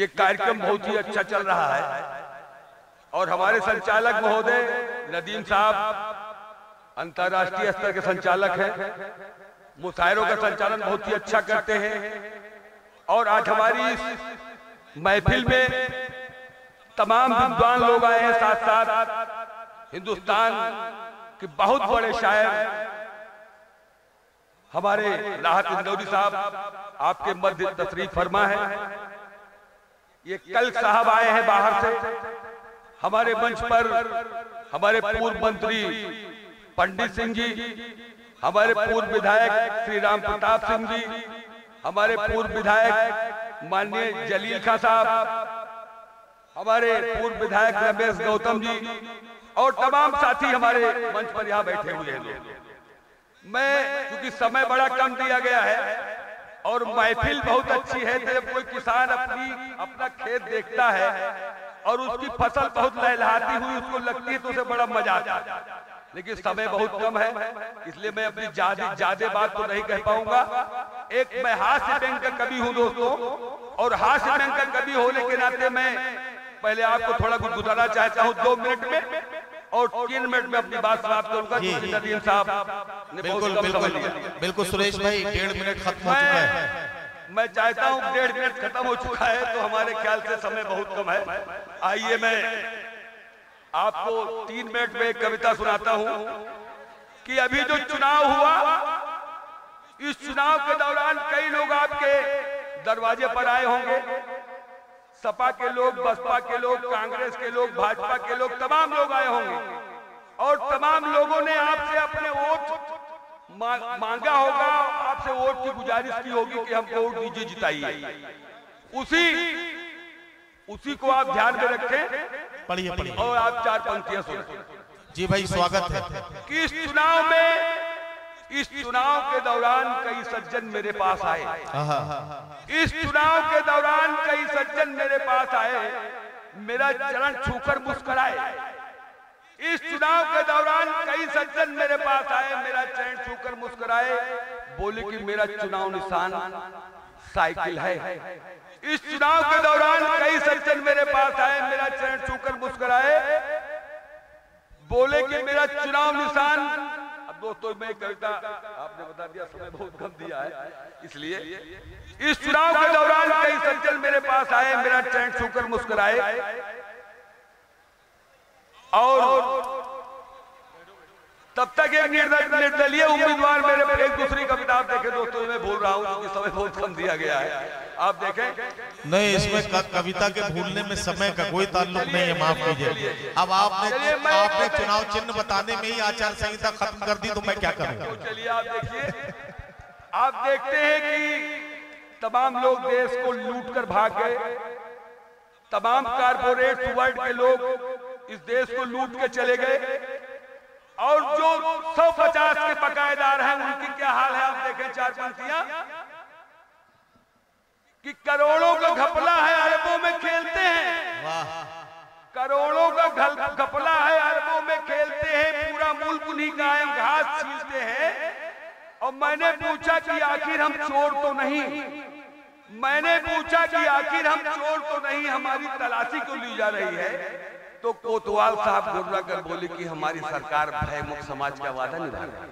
ये कार्यक्रम बहुत ही अच्छा चल रहा है और हमारे संचालक महोदय नदीम साहब अंतर्राष्ट्रीय स्तर के संचालक हैं, मुशायरों का संचालन बहुत ही अच्छा करते हैं। और आज हमारी इस महफिल में तमाम विद्वान लोग आए हैं, साथ साथ हिंदुस्तान के बहुत बड़े शायर हमारे राहत इंदौरी साहब आपके मध्य तशरीफ फरमा है। ये कल साहब आए हैं बाहर से। हमारे मंच पर हमारे पूर्व मंत्री पंडित सिंह जी, हमारे पूर्व विधायक श्री राम प्रताप सिंह जी, हमारे पूर्व विधायक माननीय जलील खां साहब, हमारे पूर्व विधायक रमेश गौतम जी और तमाम साथी हमारे मंच पर यहाँ बैठे हुए हैं। मैं क्योंकि समय बड़ा कम दिया गया है और महफिल बहुत अच्छी है, तो जब कोई किसान अपना खेत देखता है और उसकी फसल बहुत लहलहाती हुई उसको लगती है तो उसे बड़ा मजा आता है। लेकिन समय बहुत कम है, इसलिए मैं अपनी ज्यादा बात तो नहीं कह पाऊंगा। एक मैं हास्य व्यंग का कवि हूँ दोस्तों, और हास्य व्यंग का कवि होने के नाते मैं पहले आपको थोड़ा कुछ गुजारना चाहता हूँ 2 मिनट में, और 3 मिनट में अपनी बात समाप्त करूंगा क्योंकि नदीम साहब ने बिल्कुल सुरेश भाई 1.5 मिनट खत्म हो चुका है। मैं चाहता हूं 1.5 मिनट खत्म हो चुका है तो हमारे ख्याल से समय बहुत कम है। आइए मैं आपको 3 मिनट में एक कविता सुनाता हूं कि अभी जो चुनाव हुआ, इस चुनाव के दौरान कई लोग आपके दरवाजे पर आए होंगे। सपा के लोग, बसपा के लोग, कांग्रेस के लोग, भाजपा के लोग, तमाम लोग आए होंगे और तमाम लोगों ने आपसे अपने वोट मांगा होगा, आपसे वोट की गुजारिश की होगी कि हमको वोट दीजिए, जिताइए। उसी को आप ध्यान में रखें। पढ़िए और आप 4 पंक्तियां सुनिए। जी भाई स्वागत है। कि इस चुनाव के दौरान कई सज्जन मेरे पास आए। इस चुनाव के दौरान कई सज्जन मेरे पास आए, मेरा चरण छूकर मुस्कुराए। इस चुनाव के दौरान कई सज्जन मेरे पास आए, मेरा चरण छूकर मुस्कुराए, बोले कि मेरा चुनाव निशान साइकिल है। इस चुनाव के दौरान कई सज्जन मेरे पास आए, मेरा चरण छूकर मुस्कुराए, बोले कि मेरा चुनाव निशान। अब दोस्तों मैं कविता आपने बता दिया, समय बहुत कम दिया है, इसलिए इस चुनाव के दौरान कई सज्जन मेरे पास आए, मेरा चरण छूकर मुस्कुराए, और तब तक एक निर्दलीय उम्मीदवार मेरे एक दूसरी कविता आप देखें दोस्तों, मैं भूल रहा हूं क्योंकि समय बहुत कम दिया गया है, आप देखें। नहीं, इसमें कविता के भूलने में समय का कोई ताल्लुक नहीं है, माफ कीजिए। अब आपने चुनाव चिन्ह बताने में ही आचार संहिता खत्म कर दी तो मैं क्या करूं। चलिए आप देखिए, आप देखते हैं कि तमाम लोग देश को लूट कर भाग गए, तमाम कारपोरेट वर्ल्ड के लोग इस देश को लूट के चले गए, और जो 150 के बकायेदार हैं उनकी क्या हाल है आप देखें। 4 पंक्तियां कि करोड़ों का घपला है, अरबों में खेलते हैं। करोड़ों का घपला है, अरबों में खेलते हैं, पूरा मुल्क उन्हीं का है, घास छीलते हैं। और मैंने पूछा कि आखिर हम चोर तो नहीं, मैंने पूछा कि आखिर हम चोर तो नहीं, हमारी तलाशी क्यों ली जा रही है। तो कोतवाल साहब गुर्रा कर बोले कि हमारी सरकार भयमुक्त समाज का वादा निभा रही है।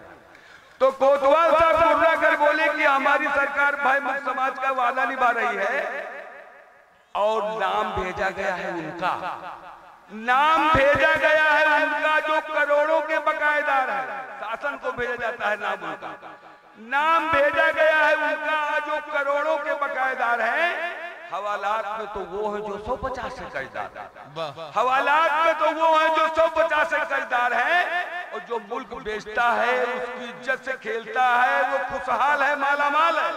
तो कोतवाल साहब गुर्रा कर बोले कि हमारी सरकार भयमुक्त समाज का वादा निभा रही है, और नाम भेजा गया है उनका, नाम भेजा गया है उनका जो करोड़ों के बकायेदार है। शासन को भेजा जाता है नाम उनका, नाम भेजा गया है उनका जो करोड़ों के बकायेदार हैं। हवालात में तो वो है जो 150 से कर्जदार है, हवालात में तो वो है जो 150 से कर्जदार है, और जो मुल्क बेचता है उसकी इज्जत से खेलता है वो खुशहाल है, मालामाल है।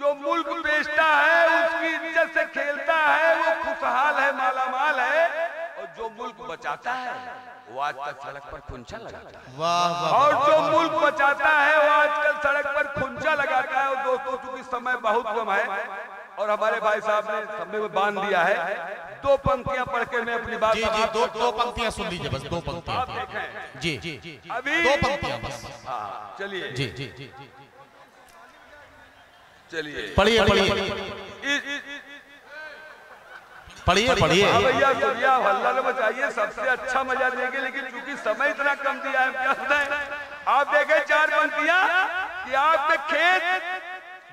जो मुल्क बेचता है उसकी इज्जत से खेलता है वो खुशहाल है, मालामाल है, और जो मुल्क बचाता है वो आजकल सड़क पर खुंचा लगाता है। और जो मुल्क बचाता है वो आजकल सड़क पर खुंचा लगाता है। और दोस्तों चूंकि समय बहुत कम है और हमारे भाई साहब ने समय में बांध दिया है, 2 पंक्तियां पढ़ के मैं अपनी बात। जी, दो पंक्तियां सुन लीजिए, बस 2 पंक्तियां। जी अभी 2 पंक्तियां बस। चलिए जी चलिए पढ़िए। पढ़िए पढ़िए भैया सुनिया हल्ला न मचाइए, सबसे अच्छा मजा देंगे, लेकिन क्योंकि समय इतना कम दिया है क्या बताएं। आप देखें 4 पंक्तियां कि आपके खेत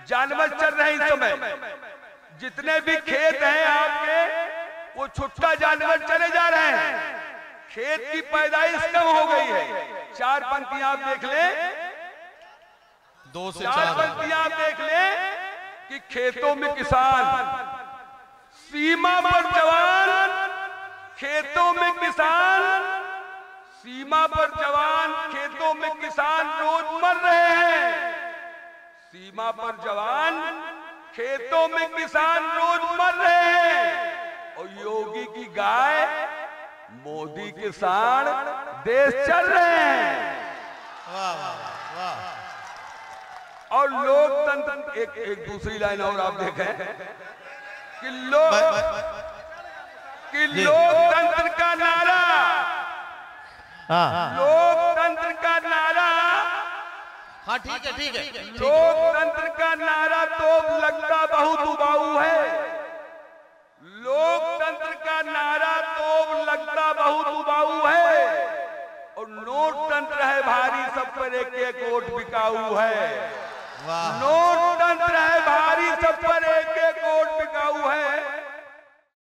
जानवर चल रहे हैं इस समय, जितने भी खेत हैं आपके वो छुट्टा जानवर चले जा रहे हैं, खेत की पैदाइश कम हो गई है। 4 पंक्तियां आप देख ले, 2 से 4 पंक्तियां आप देख ले कि खेतों में किसान, सीमा पर जवान, खेतों में किसान, सीमा पर जवान, खेतों में किसान रोज मर रहे हैं। सीमा पर जवान, खेतों में किसान रोज मर रहे हैं, और योगी की गाय, मोदी के सांड देश चल रहे हैं। वाह वाह वाह। और लोकतंत्र, एक दूसरी लाइन और आप देखें कि लोकतंत्र का नारा, लोकतंत्र का नारा, हाँ ठीक है ठीक है, लोकतंत्र का नारा तो लगता बहुत उबाऊ है, लोकतंत्र का नारा तो लगता बहुत उबाऊ है, और नोटतंत्र है भारी, सब पर एक एक वोट बिकाऊ है। नोटतंत्र है भारी, सब पर एक एक वोट बिकाऊ है,